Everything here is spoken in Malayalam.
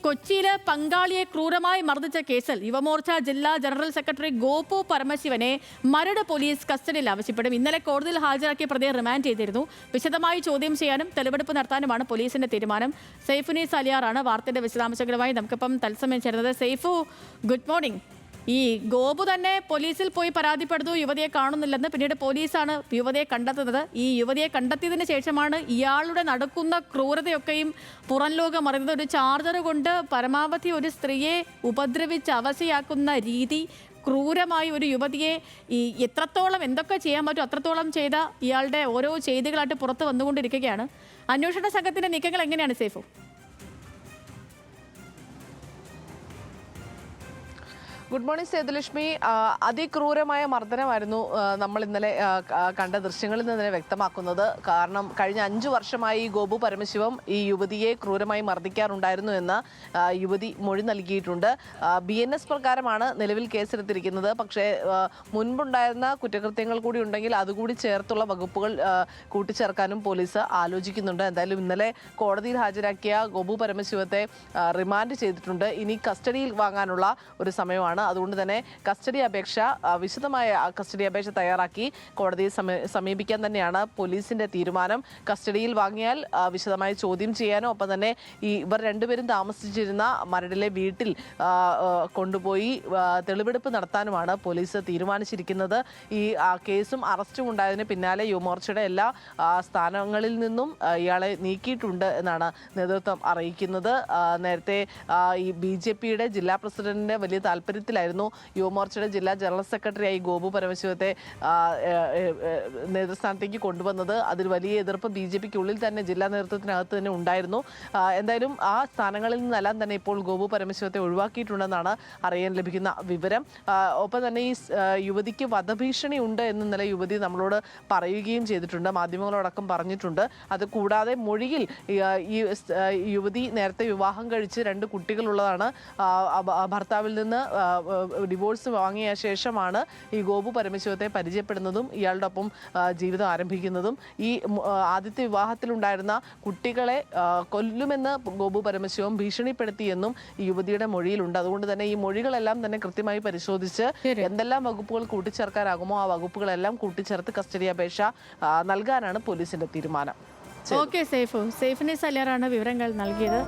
കൊച്ചിയിലെ പങ്കാളിയെ ക്രൂരമായി മർദ്ദിച്ച കേസിൽ യുവമോർച്ച ജില്ലാ ജനറൽ സെക്രട്ടറി ഗോപു പരമശിവനെ മരട് പോലീസ് കസ്റ്റഡിയിൽ ആവശ്യപ്പെടും. ഇന്നലെ കോടതിയിൽ ഹാജരാക്കിയ പ്രതിയെ റിമാൻഡ് ചെയ്തിരുന്നു. വിശദമായി ചോദ്യം ചെയ്യാനും തെളിവെടുപ്പ് നടത്താനുമാണ് പോലീസിന്റെ തീരുമാനം. സൈഫുനീസ് അലിയാറാണ് വാർത്തയുടെ വിശദാംശങ്ങളുമായി നമുക്കിപ്പം തത്സമയം ചേരുന്നത്. Saifu, good morning. ഈ ഗോപു തന്നെ പോലീസിൽ പോയി പരാതിപ്പെടുന്നു, യുവതിയെ കാണുന്നില്ലെന്ന്. പിന്നീട് പോലീസാണ് യുവതിയെ കണ്ടെത്തുന്നത്. ഈ യുവതിയെ കണ്ടെത്തിയതിന് ശേഷമാണ് ഇയാളുടെ നടക്കുന്ന ക്രൂരതയൊക്കെയും പുറം ലോകം അറിയുന്നത്. ഒരു ചാർജർ കൊണ്ട് പരമാവധി ഒരു സ്ത്രീയെ ഉപദ്രവിച്ച് അവശയാക്കുന്ന രീതി, ക്രൂരമായി ഒരു യുവതിയെ എത്രത്തോളം എന്തൊക്കെ ചെയ്യാൻ പറ്റും അത്രത്തോളം ചെയ്ത ഇയാളുടെ ഓരോ ചെയ്തികളായിട്ട് പുറത്ത് വന്നുകൊണ്ടിരിക്കുകയാണ്. അന്വേഷണ സംഘത്തിന്റെ നീക്കങ്ങൾ എങ്ങനെയാണ് സേഫു? Good morning Sethulakshmi. അതിക്രൂരമായ മർദ്ദനമായിരുന്നു നമ്മൾ ഇന്നലെ കണ്ട ദൃശ്യങ്ങളിൽ നിന്ന് വ്യക്തമാക്കുന്നത്. കാരണം കഴിഞ്ഞ 5 വർഷമായി ഗോപു പരമശിവം ഈ യുവതിയെ ക്രൂരമായി മർദ്ദിക്കാറുണ്ടായിരുന്നു എന്ന് യുവതി മൊഴി നൽകിയിട്ടുണ്ട്. BNS പ്രകാരമാണ് നിലവിൽ കേസെടുത്തിരിക്കുന്നത്. പക്ഷേ മുൻപുണ്ടായിരുന്ന കുറ്റകൃത്യങ്ങൾ കൂടി ഉണ്ടെങ്കിൽ അതുകൂടി ചേർത്തുള്ള വകുപ്പുകൾ കൂട്ടിച്ചേർക്കാനും പോലീസ് ആലോചിക്കുന്നുണ്ട്. എന്തായാലും ഇന്നലെ കോടതിയിൽ ഹാജരാക്കിയ ഗോപു പരമശിവത്തെ റിമാൻഡ് ചെയ്തിട്ടുണ്ട്. ഇനി കസ്റ്റഡിയിൽ വാങ്ങാനുള്ള ഒരു സമയമാണ്. അതുകൊണ്ട് തന്നെ വിശദമായ കസ്റ്റഡി അപേക്ഷ തയ്യാറാക്കി കോടതിയെ സമീപിക്കാൻ തന്നെയാണ് പോലീസിന്റെ തീരുമാനം. കസ്റ്റഡിയിൽ വാങ്ങിയാൽ വിശദമായി ചോദ്യം ചെയ്യാനോ ഒപ്പം തന്നെ ഇവർ രണ്ടുപേരും താമസിച്ചിരുന്ന മരടിലെ വീട്ടിൽ കൊണ്ടുപോയി തെളിവെടുപ്പ് നടത്താനുമാണ് പോലീസ് തീരുമാനിച്ചിരിക്കുന്നത്. ഈ കേസും അറസ്റ്റും ഉണ്ടായതിന് പിന്നാലെ യുവമോർച്ചയുടെ എല്ലാ സ്ഥാനങ്ങളിൽ നിന്നും ഇയാളെ നീക്കിയിട്ടുണ്ട് എന്നാണ് നേതൃത്വം അറിയിക്കുന്നത്. നേരത്തെ ഈ BJPയുടെ ജില്ലാ പ്രസിഡന്റിന്റെ വലിയ താല്പര്യത്തിലായിരുന്നു യുവമോർച്ചയുടെ ജില്ലാ ജനറൽ സെക്രട്ടറിയായി ഗോപു പരമശിവത്തെ നേതൃസ്ഥാനത്തേക്ക് കൊണ്ടുവന്നത്. അതിൽ വലിയ എതിർപ്പ് BJPക്കുള്ളിൽ തന്നെ ജില്ലാ നേതൃത്വത്തിനകത്ത് തന്നെ ഉണ്ടായിരുന്നു. എന്തായാലും ആ സ്ഥാനങ്ങളിൽ നിന്നെല്ലാം തന്നെ ഇപ്പോൾ ഗോപു പരമശിവത്തെ ഒഴിവാക്കിയിട്ടുണ്ടെന്നാണ് അറിയാൻ ലഭിക്കുന്ന വിവരം. ഒപ്പം തന്നെ ഈ യുവതിക്ക് വധഭീഷണി ഉണ്ട് എന്ന് ഇന്നലെ യുവതി നമ്മളോട് പറയുകയും ചെയ്തിട്ടുണ്ട്, മാധ്യമങ്ങളോടക്കം പറഞ്ഞിട്ടുണ്ട്. അത് കൂടാതെ മൊഴിയിൽ ഈ യുവതി നേരത്തെ വിവാഹം കഴിച്ച് 2 കുട്ടികളുള്ളതാണ്. ഭർത്താവിൽ നിന്ന് ഡിവോഴ്സ് വാങ്ങിയ ശേഷമാണ് ഈ ഗോപു പരമശിവത്തെ പരിചയപ്പെടുന്നതും ഇയാളുടെ ഒപ്പം ജീവിതം ആരംഭിക്കുന്നതും. ഈ ആദ്യത്തെ വിവാഹത്തിലുണ്ടായിരുന്ന കുട്ടികളെ കൊല്ലുമെന്ന് ഗോപു പരമശിവം ഭീഷണിപ്പെടുത്തിയെന്നും ഈ യുവതിയുടെ മൊഴിയിലുണ്ട്. അതുകൊണ്ട് തന്നെ ഈ മൊഴികളെല്ലാം തന്നെ കൃത്യമായി പരിശോധിച്ച് എന്തെല്ലാം വകുപ്പുകൾ കൂട്ടിച്ചേർക്കാനാകുമോ ആ വകുപ്പുകളെല്ലാം കൂട്ടിച്ചേർത്ത് കസ്റ്റഡി അപേക്ഷ നൽകാനാണ് പോലീസിന്റെ തീരുമാനം. ഓക്കെ സേഫു, സേഫിനെ സലിയാറാണ് വിവരങ്ങൾ നൽകിയത്.